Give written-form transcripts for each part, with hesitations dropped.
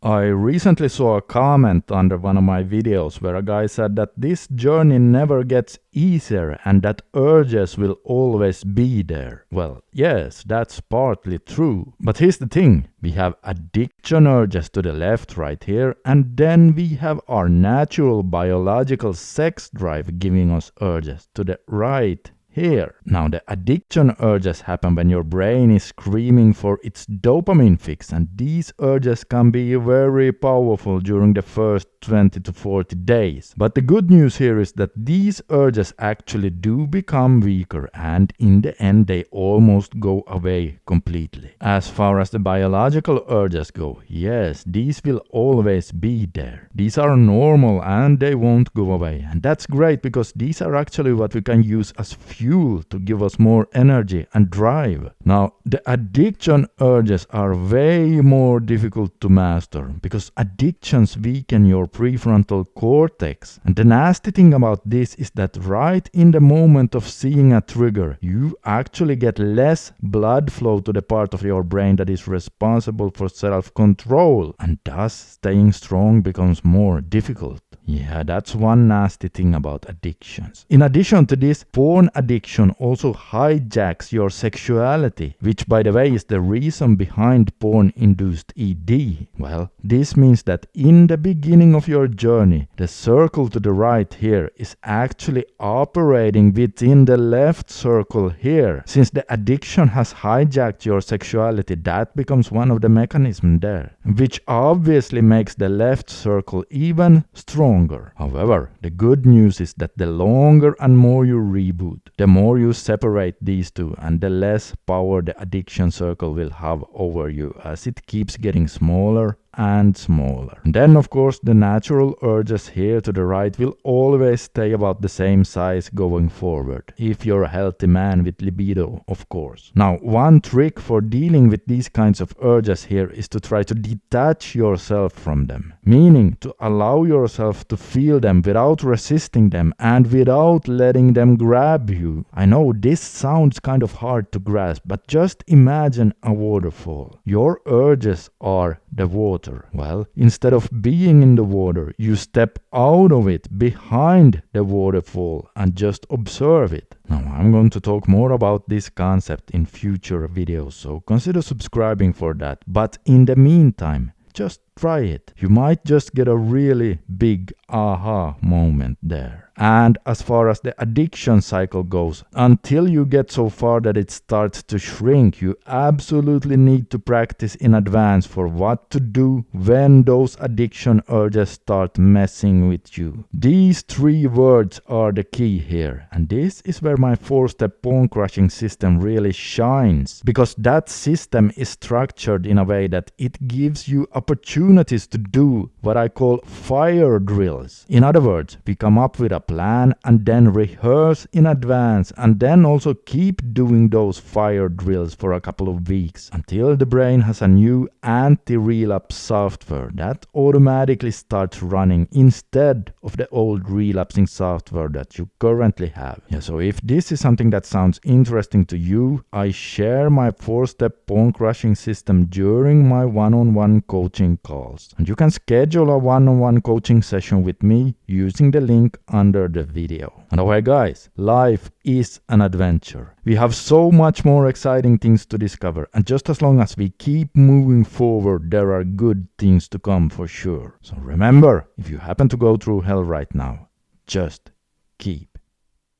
I recently saw a comment under one of my videos where a guy said that this journey never gets easier and that urges will always be there. Well, yes, that's partly true. But here's the thing. We have addiction urges to the left right here, and then we have our natural biological sex drive giving us urges to the right here. Now, the addiction urges happen when your brain is screaming for its dopamine fix, and these urges can be very powerful during the first 20 to 40 days. But the good news here is that these urges actually do become weaker, and in the end they almost go away completely. As far as the biological urges go, yes, these will always be there. These are normal and they won't go away, and that's great because these are actually what we can use as fuel to give us more energy and drive. Now, the addiction urges are way more difficult to master because addictions weaken your prefrontal cortex. And the nasty thing about this is that right in the moment of seeing a trigger, you actually get less blood flow to the part of your brain that is responsible for self-control, and thus staying strong becomes more difficult. Yeah, that's one nasty thing about addictions. In addition to this, porn addiction also hijacks your sexuality, which by the way is the reason behind porn-induced ED. Well, this means that in the beginning of your journey, the circle to the right here is actually operating within the left circle here. Since the addiction has hijacked your sexuality, that becomes one of the mechanisms there, which obviously makes the left circle even stronger. However, the good news is that the longer and more you reboot, the more you separate these two and the less power the addiction circle will have over you as it keeps getting smaller and smaller. And then of course the natural urges here to the right will always stay about the same size going forward, if you're a healthy man with libido, of course. Now, one trick for dealing with these kinds of urges here is to try to detach yourself from them, meaning to allow yourself to feel them without resisting them and without letting them grab you. I know this sounds kind of hard to grasp, but just imagine a waterfall. Your urges are the water. Well, instead of being in the water, you step out of it behind the waterfall and just observe it. Now, I'm going to talk more about this concept in future videos, so consider subscribing for that. But in the meantime, just try it. You might just get a really big aha moment there. And as far as the addiction cycle goes, until you get so far that it starts to shrink, you absolutely need to practice in advance for what to do when those addiction urges start messing with you. These 3 words are the key here, and this is where my 4-step pawn crushing system really shines, because that system is structured in a way that it gives you opportunities to do what I call fire drills. In other words, we come up with a plan and then rehearse in advance and then also keep doing those fire drills for a couple of weeks until the brain has a new anti-relapse software that automatically starts running instead of the old relapsing software that you currently have. Yeah, so if this is something that sounds interesting to you, I share my 4-step pawn crushing system during my one-on-one coaching calls. And you can schedule a one-on-one coaching session with me using the link under the video. And okay guys, life is an adventure. We have so much more exciting things to discover, and just as long as we keep moving forward, there are good things to come for sure. So remember, if you happen to go through hell right now, just keep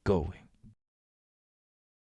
going.